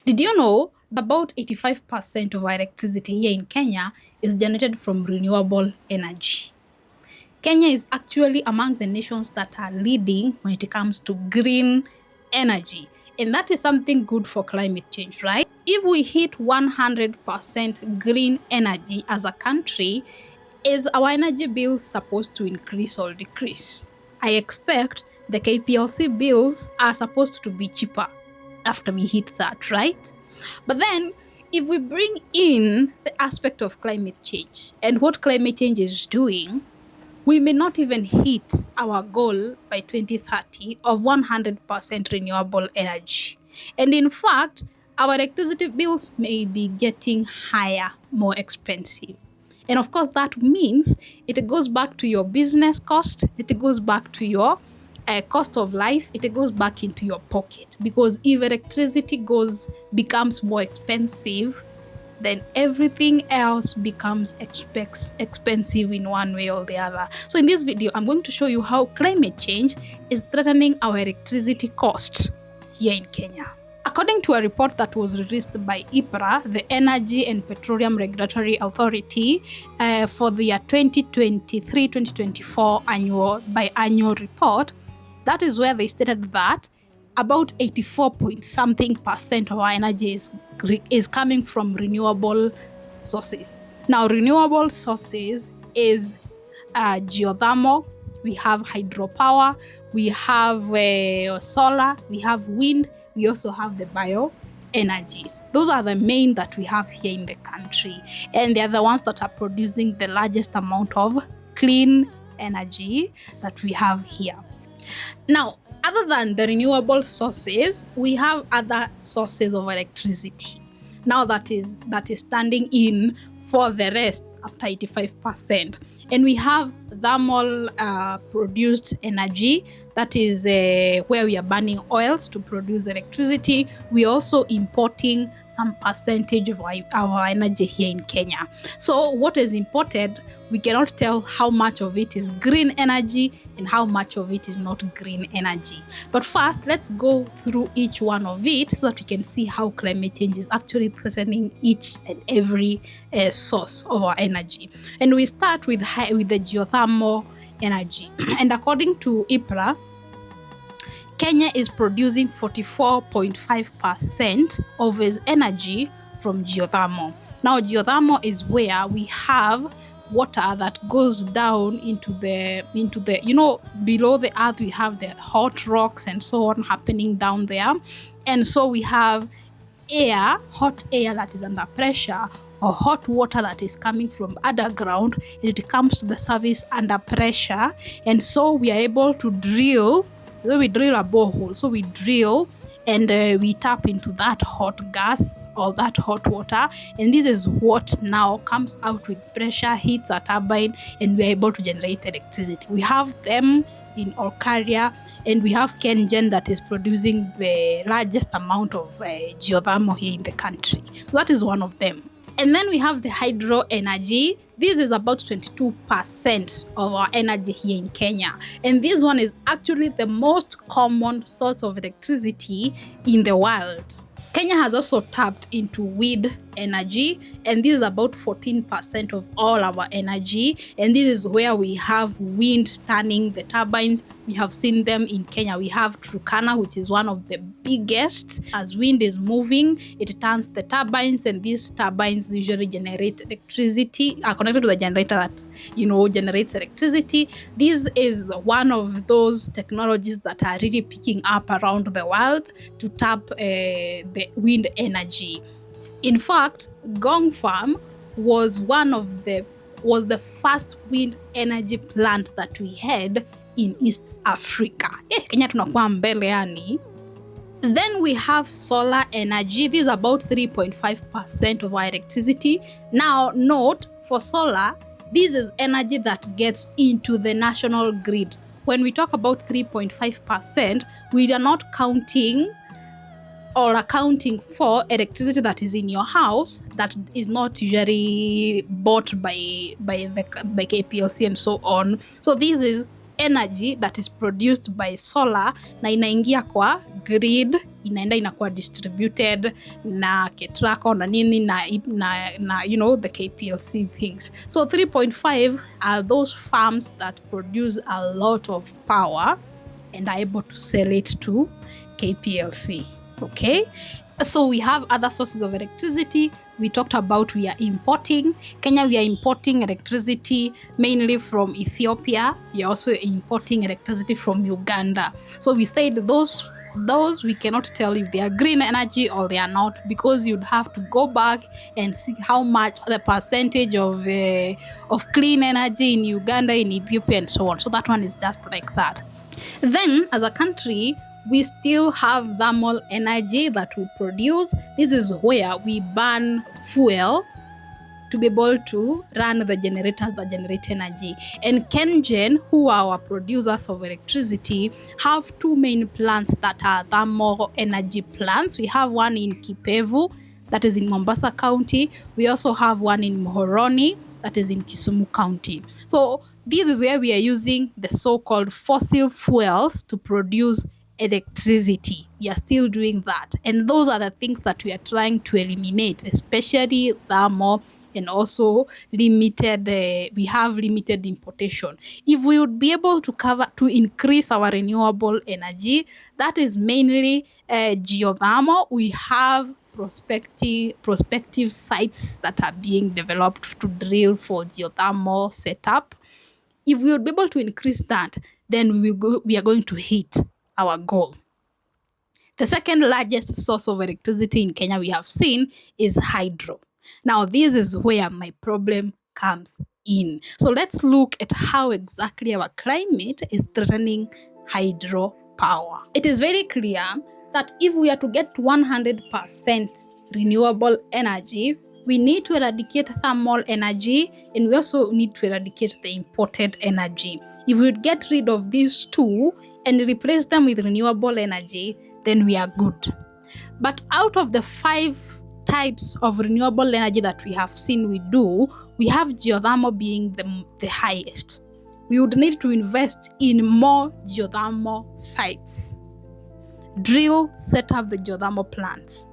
Did you know that about 85% of our electricity here in Kenya is generated from renewable energy? Kenya is actually among the nations that are leading when it comes to green energy. And that is something good for climate change, right? If we hit 100% green energy as a country, is our energy bills supposed to increase or decrease? I expect the KPLC bills are supposed to be cheaper after we hit that, right? But then, if we bring in the aspect of climate change and what climate change is doing, we may not even hit our goal by 2030 of 100% renewable energy. And in fact, our electricity bills may be getting higher, more expensive. And of course, that means it goes back to your business cost, it goes back to your cost of life, it goes back into your pocket. Because if electricity becomes more expensive, then everything else becomes expensive in one way or the other. So in this video, I'm going to show you how climate change is threatening our electricity cost here in Kenya. According to a report that was released by EPRA, the Energy and Petroleum Regulatory Authority, for the year 2023-2024 annual report, that is where they stated that about 84.something% of our energy is coming from renewable sources. Now, renewable sources is geothermal, we have hydropower, we have solar, we have wind, we also have the bioenergies. Those are the main that we have here in the country, and they are the ones that are producing the largest amount of clean energy that we have here. Now, other than the renewable sources, we have other sources of electricity. Now that is standing in for the rest after 85%. And we have thermal produced energy. That is where we are burning oils to produce electricity. We are also importing some percentage of our energy here in Kenya. So what is imported, we cannot tell how much of it is green energy and how much of it is not green energy. But first, let's go through each one of it so that we can see how climate change is actually threatening each and every source of our energy. And we start with the geothermal energy. And according to EPRA, Kenya is producing 44.5% of its energy from geothermal. Now, geothermal is where we have water that goes down into the below the earth. We have the hot rocks and so on happening down there, and so we have hot air that is under pressure, or hot water that is coming from underground, and it comes to the surface under pressure. And so we are able to drill. So we drill a borehole. So we drill and we tap into that hot gas or that hot water, and this is what now comes out with pressure, hits a turbine, and we are able to generate electricity. We have them in Olkaria, and we have KenGen that is producing the largest amount of geothermal here in the country. So that is one of them. And then we have the hydro energy. This is about 22% of our energy here in Kenya. And this one is actually the most common source of electricity in the world. Kenya has also tapped into wind energy, and this is about 14% of all our energy. And this is where we have wind turning the turbines. We have seen them in Kenya. We have Turkana, which is one of the biggest. As wind is moving, it turns the turbines, and these turbines usually generate electricity, are connected to the generator that generates electricity. This is one of those technologies that are really picking up around the world to tap the wind energy. In fact, Gong Farm was the first wind energy plant that we had in East Africa. Kenya tunakuwa mbele yani. Then we have solar energy. This is about 3.5% of our electricity. Now, note, for solar, this is energy that gets into the national grid. When we talk about 3.5%, we are not counting or accounting for electricity that is in your house that is not usually bought by KPLC and so on. So this is energy that is produced by solar na inaingia kwa grid, inaenda inakuwa distributed na Ketraco na nini na you know, the KPLC things. So 3.5 are those farms that produce a lot of power and are able to sell it to KPLC. Okay, so we have other sources of electricity. We talked about we are importing. Kenya, we are importing electricity mainly from Ethiopia. We are also importing electricity from Uganda. So we said those we cannot tell if they are green energy or they are not, because you'd have to go back and see how much the percentage of clean energy in Uganda, in Ethiopia, and so on. So that one is just like that. Then, as a country, we still have thermal energy that we produce. This is where we burn fuel to be able to run the generators that generate energy. And KenGen, who are our producers of electricity, have two main plants that are thermal energy plants. We have one in Kipevu, that is in Mombasa County. We also have one in Muhoroni, that is in Kisumu County. So this is where we are using the so-called fossil fuels to produce electricity. We are still doing that. And those are the things that we are trying to eliminate, especially thermal, and also limited, we have limited importation. If we would be able to increase our renewable energy, that is mainly geothermal. We have prospective sites that are being developed to drill for geothermal setup. If we would be able to increase that, then we are going to hit our goal. The second largest source of electricity in Kenya we have seen is hydro. Now, this is where my problem comes in. So let's look at how exactly our climate is threatening hydropower. It is very clear that if we are to get 100% renewable energy, we need to eradicate thermal energy, and we also need to eradicate the imported energy. If we would get rid of these two and replace them with renewable energy, then we are good. But out of the 5 types of renewable energy that we have seen we have geothermal being the highest. We would need to invest in more geothermal sites. Drill, set up the geothermal plants.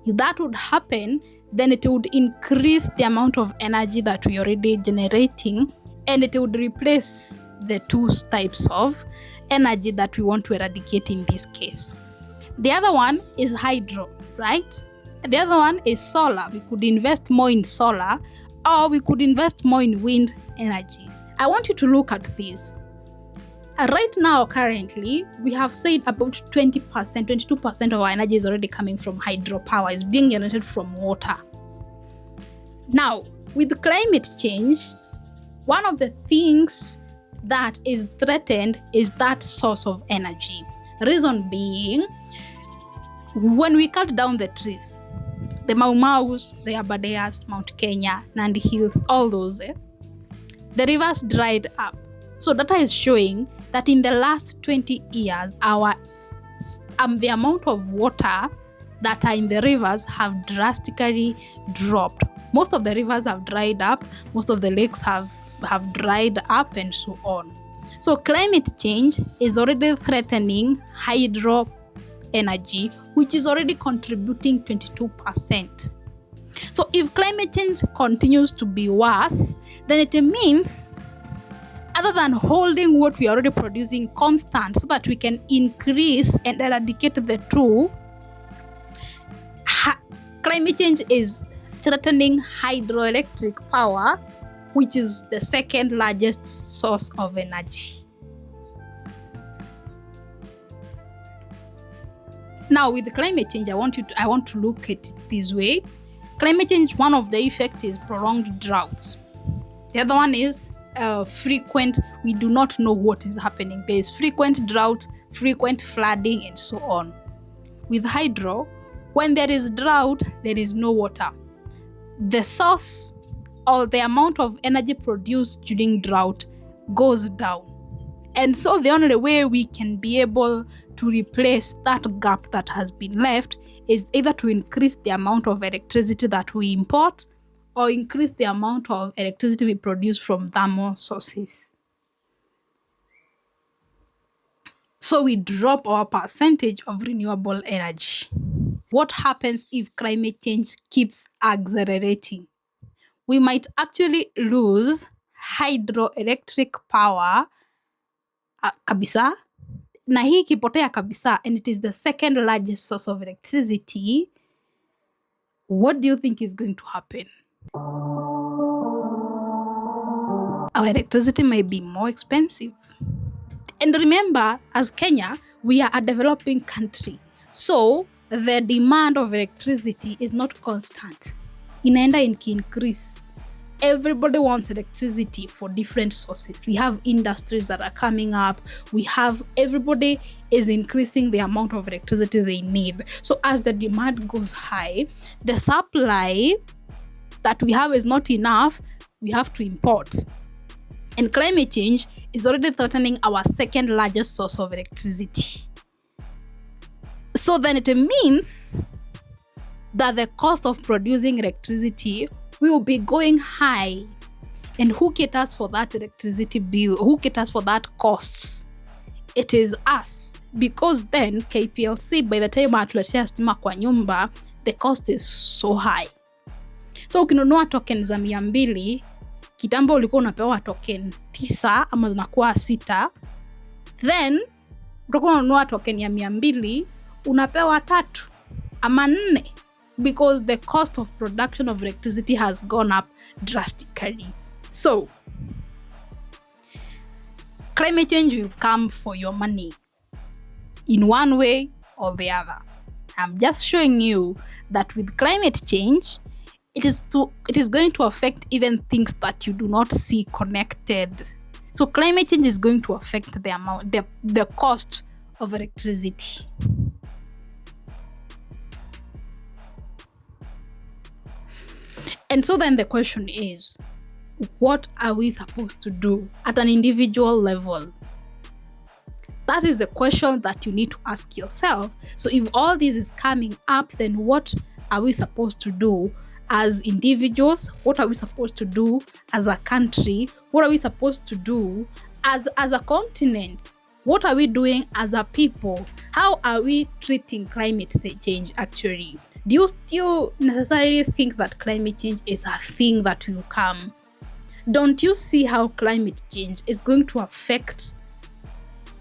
If that would happen, then it would increase the amount of energy that we are already generating, and it would replace the 2 types of energy that we want to eradicate in this case. The other one is hydro, right? The other one is solar. We could invest more in solar, or we could invest more in wind energies. I want you to look at this. Right now, currently, we have said about 20%, 22% of our energy is already coming from hydropower. It's being generated from water. Now, with climate change, one of the things that is threatened is that source of energy. Reason being, when we cut down the trees, the Mau Maus, the Aberdares, Mount Kenya, Nandi Hills, all those, the rivers dried up. So data is showing that in the last 20 years, the amount of water that are in the rivers have drastically dropped. Most of the rivers have dried up, most of the lakes have dried up, and so on. So climate change is already threatening hydro energy, which is already contributing 22%. So if climate change continues to be worse, then it means, other than holding what we are already producing constant so that we can increase and eradicate the two, climate change is threatening hydroelectric power, which is the second largest source of energy. Now, with climate change, I want to look at it this way. Climate change, one of the effects is prolonged droughts. The other one is frequent, we do not know what is happening. There is frequent drought, frequent flooding, and so on. With hydro, when there is drought, there is no water. The source or the amount of energy produced during drought goes down. And so the only way we can be able to replace that gap that has been left is either to increase the amount of electricity that we import or increase the amount of electricity we produce from thermal sources. So we drop our percentage of renewable energy. What happens if climate change keeps accelerating? We might actually lose hydroelectric power kabisa, na hii ikipotea kabisa, and it is the second largest source of electricity. What do you think is going to happen? Our electricity may be more expensive. And remember, as Kenya, we are a developing country. So the demand of electricity is not constant. Inaenda increase. Everybody wants electricity for different sources. We have industries that are coming up. Everybody is increasing the amount of electricity they need. So as the demand goes high, the supply that we have is not enough. We have to import. And climate change is already threatening our second largest source of electricity. So then it means that the cost of producing electricity will be going high. And who caters for that electricity bill? Who caters for that costs? It is us. Because then KPLC, by the time atuletea stima kwa nyumba, the cost is so high. So ukinunua token za 200, kitambo ulikuwa unapewa token 9 ama zinakuwa 6. Then utakuwa unanunua token ya 200, unapewa 3 ama 4. Because the cost of production of electricity has gone up drastically. So, climate change will come for your money in one way or the other. I'm just showing you that with climate change, it is going to affect even things that you do not see connected. So climate change is going to affect the cost of electricity. And so then the question is, what are we supposed to do at an individual level? That is the question that you need to ask yourself. So if all this is coming up, then what are we supposed to do as individuals? What are we supposed to do as a country? What are we supposed to do as a continent? What are we doing as a people? How are we treating climate change actually? Do you still necessarily think that climate change is a thing that will come? Don't you see how climate change is going to affect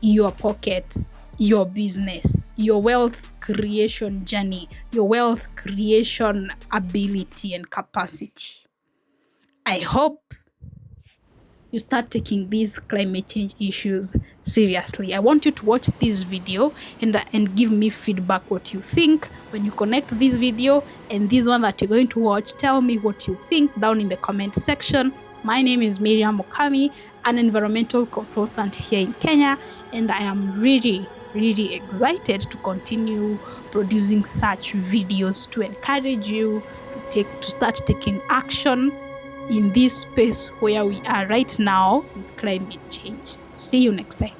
your pocket, your business, your wealth creation journey, your wealth creation ability and capacity? I hope you start taking these climate change issues seriously. I want you to watch this video and give me feedback what you think. When you connect this video and this one that you're going to watch, tell me what you think down in the comment section. My name is Miriam Okami, an environmental consultant here in Kenya, and I am really excited to continue producing such videos to encourage you to start taking action in this space where we are right now with climate change. See you next time.